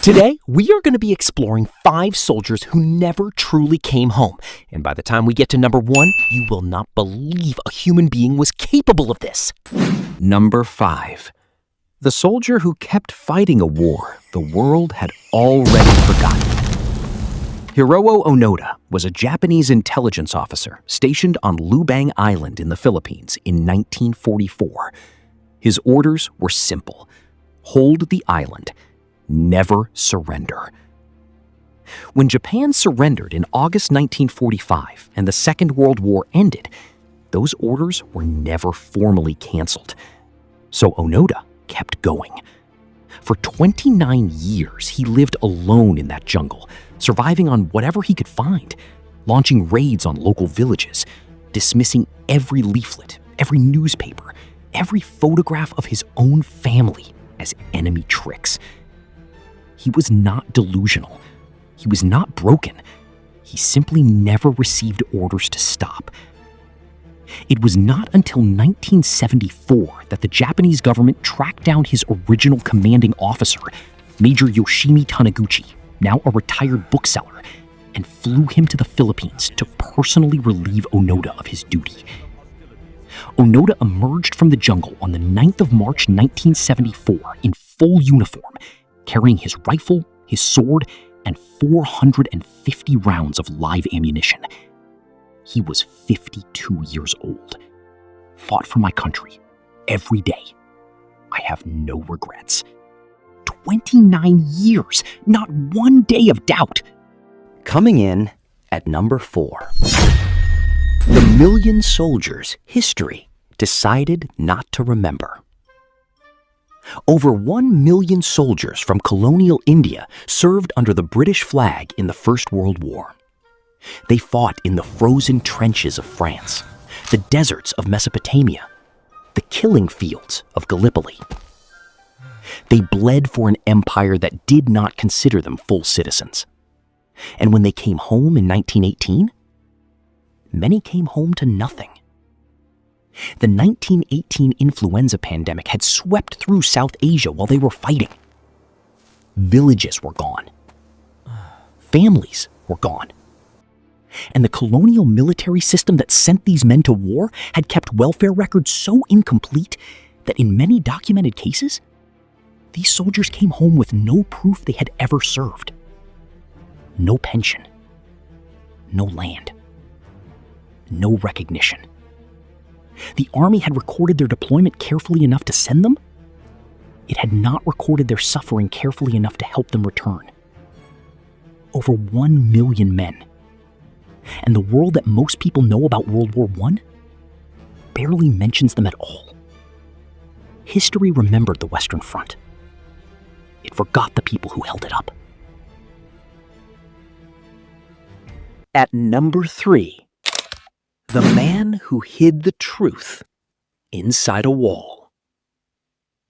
Today, we are going to be exploring 5 soldiers who never truly came home. And by the time we get to number 1, you will not believe a human being was capable of this. Number 5. The soldier who kept fighting a war the world had already forgotten. Hiroo Onoda was a Japanese intelligence officer stationed on Lubang Island in the Philippines in 1944. His orders were simple: hold the island, never surrender. When Japan surrendered in August 1945 and the Second World War ended, those orders were never formally canceled. So Onoda kept going. For 29 years, he lived alone in that jungle, surviving on whatever he could find, launching raids on local villages, dismissing every leaflet, every newspaper, every photograph of his own family as enemy tricks. He was not delusional. He was not broken. He simply never received orders to stop. It was not until 1974 that the Japanese government tracked down his original commanding officer, Major Yoshimi Taniguchi, now a retired bookseller, and flew him to the Philippines to personally relieve Onoda of his duty. Onoda emerged from the jungle on the 9th of March 1974 in full uniform, carrying his rifle, his sword, and 450 rounds of live ammunition. He was 52 years old. Fought for my country every day. I have no regrets. 29 years, not one day of doubt. Coming in at number 4. The million soldiers history decided not to remember. Over 1 million soldiers from colonial India served under the British flag in the First World War. They fought in the frozen trenches of France, the deserts of Mesopotamia, the killing fields of Gallipoli. They bled for an empire that did not consider them full citizens. And when they came home in 1918, many came home to nothing. The 1918 influenza pandemic had swept through South Asia while they were fighting. Villages were gone. Families were gone. And the colonial military system that sent these men to war had kept welfare records so incomplete that in many documented cases, these soldiers came home with no proof they had ever served. No pension. No land. No recognition. The Army had recorded their deployment carefully enough to send them. It had not recorded their suffering carefully enough to help them return. Over 1 million men. And the world that most people know about World War I barely mentions them at all. History remembered the Western Front. It forgot the people who held it up. At number 3, the man who hid the truth inside a wall.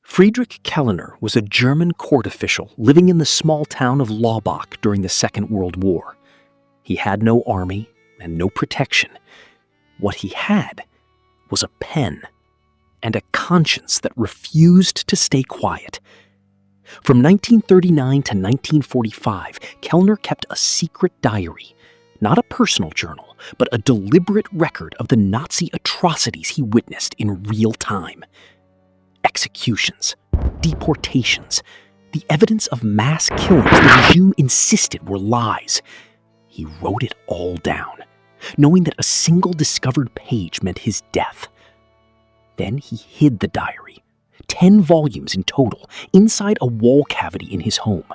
Friedrich Kellner was a German court official living in the small town of Laubach during the Second World War. He had no army and no protection. What he had was a pen and a conscience that refused to stay quiet. From 1939 to 1945, Kellner kept a secret diary, not a personal journal, but a deliberate record of the Nazi atrocities he witnessed in real time. Executions, deportations, the evidence of mass killings the regime insisted were lies. He wrote it all down, knowing that a single discovered page meant his death. Then he hid the diary, 10 volumes in total, inside a wall cavity in his home.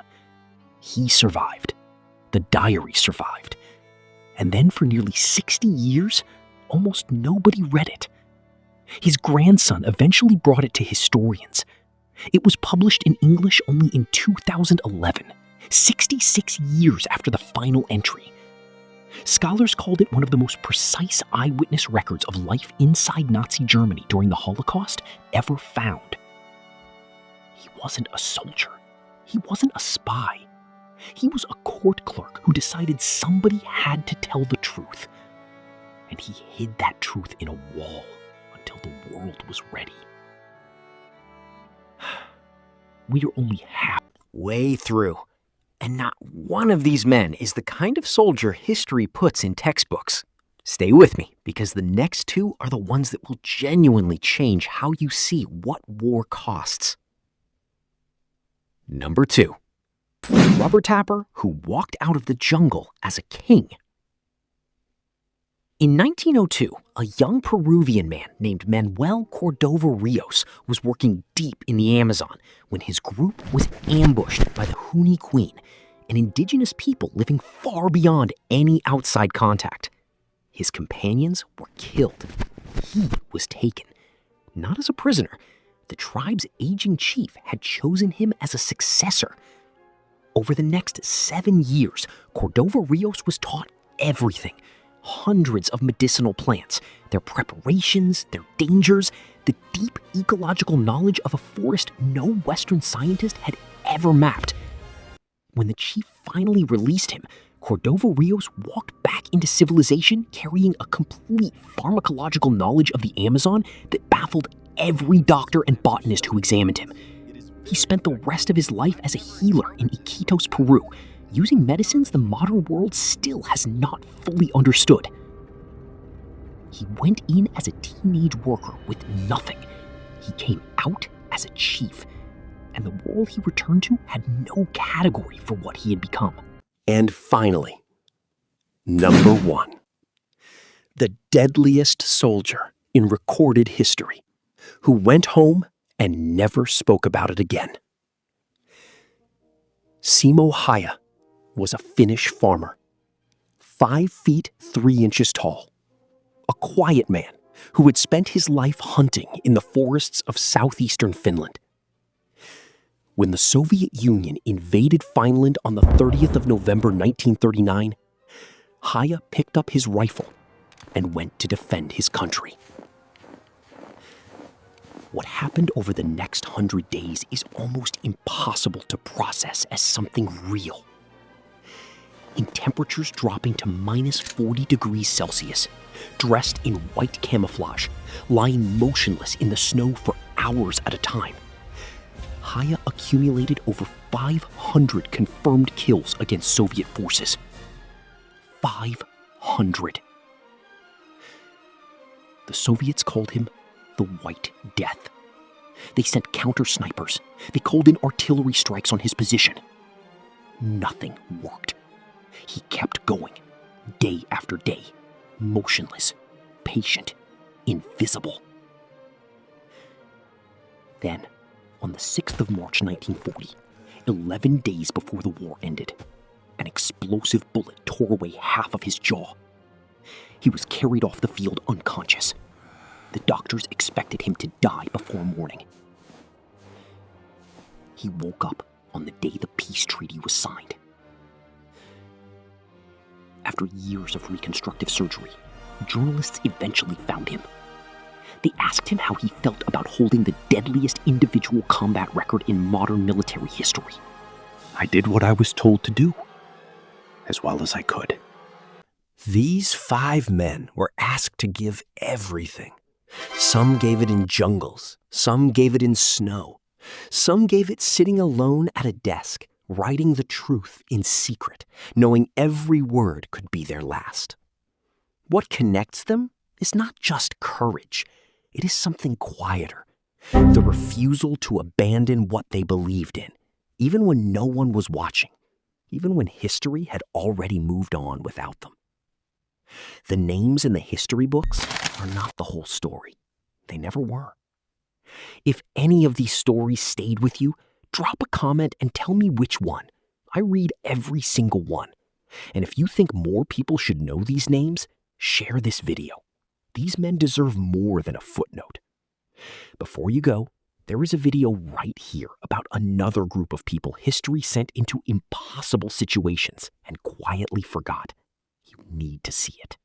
He survived. The diary survived. And then for nearly 60 years, almost nobody read it. His grandson eventually brought it to historians. It was published in English only in 2011, 66 years after the final entry. Scholars called it one of the most precise eyewitness records of life inside Nazi Germany during the Holocaust ever found. He wasn't a soldier. He wasn't a spy. He was a court clerk who decided somebody had to tell the truth. And he hid that truth in a wall until the world was ready. We are only halfway through, And not one of these men is the kind of soldier history puts in textbooks. Stay with me, because the next two are the ones that will genuinely change how you see what war costs. Number 2. Rubber tapper who walked out of the jungle as a king. In 1902, a young Peruvian man named Manuel Cordova Rios was working deep in the Amazon when his group was ambushed by the Huni Queen, an indigenous people living far beyond any outside contact. His companions were killed. He was taken. Not as a prisoner. The tribe's aging chief had chosen him as a successor. Over the next 7 years, Cordova Rios was taught everything. Hundreds of medicinal plants, their preparations, their dangers, the deep ecological knowledge of a forest no Western scientist had ever mapped. When the chief finally released him, Cordova Rios walked back into civilization carrying a complete pharmacological knowledge of the Amazon that baffled every doctor and botanist who examined him. He spent the rest of his life as a healer in Iquitos, Peru, using medicines the modern world still has not fully understood. He went in as a teenage worker with nothing. He came out as a chief, and the world he returned to had no category for what he had become. And finally, number 1. The deadliest soldier in recorded history, who went home and never spoke about it again. Simo Haya was a Finnish farmer, 5 feet 3 inches tall, a quiet man who had spent his life hunting in the forests of southeastern Finland. When the Soviet Union invaded Finland on the 30th of November 1939, Haya picked up his rifle and went to defend his country. What happened over the next 100 days is almost impossible to process as something real. In temperatures dropping to minus 40 degrees Celsius, dressed in white camouflage, lying motionless in the snow for hours at a time, Haya accumulated over 500 confirmed kills against Soviet forces. 500. The Soviets called him the White Death. They sent counter-snipers. They called in artillery strikes on his position. Nothing worked. He kept going, day after day, motionless, patient, invisible. Then, on the 6th of March 1940, 11 days before the war ended, an explosive bullet tore away half of his jaw. He was carried off the field unconscious. The doctors expected him to die before morning. He woke up on the day the peace treaty was signed. After years of reconstructive surgery, journalists eventually found him. They asked him how he felt about holding the deadliest individual combat record in modern military history. I did what I was told to do, as well as I could. These 5 men were asked to give everything. Some gave it in jungles, some gave it in snow, some gave it sitting alone at a desk, writing the truth in secret, knowing every word could be their last. What connects them is not just courage. It is something quieter. The refusal to abandon what they believed in, even when no one was watching, even when history had already moved on without them. The names in the history books are not the whole story. They never were. If any of these stories stayed with you, drop a comment and tell me which one. I read every single one. And if you think more people should know these names, share this video. These men deserve more than a footnote. Before you go, there is a video right here about another group of people history sent into impossible situations and quietly forgot. You need to see it.